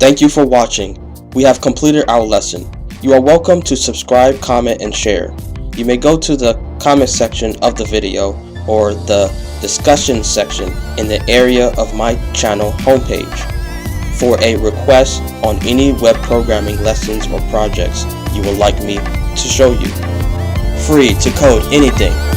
Thank you for watching. We have completed our lesson. You are welcome to subscribe, comment, and share. You may go to the comment section of the video or the discussion section in the area of my channel homepage for a request on any web programming lessons or projects you would like me to show you. Free to code anything.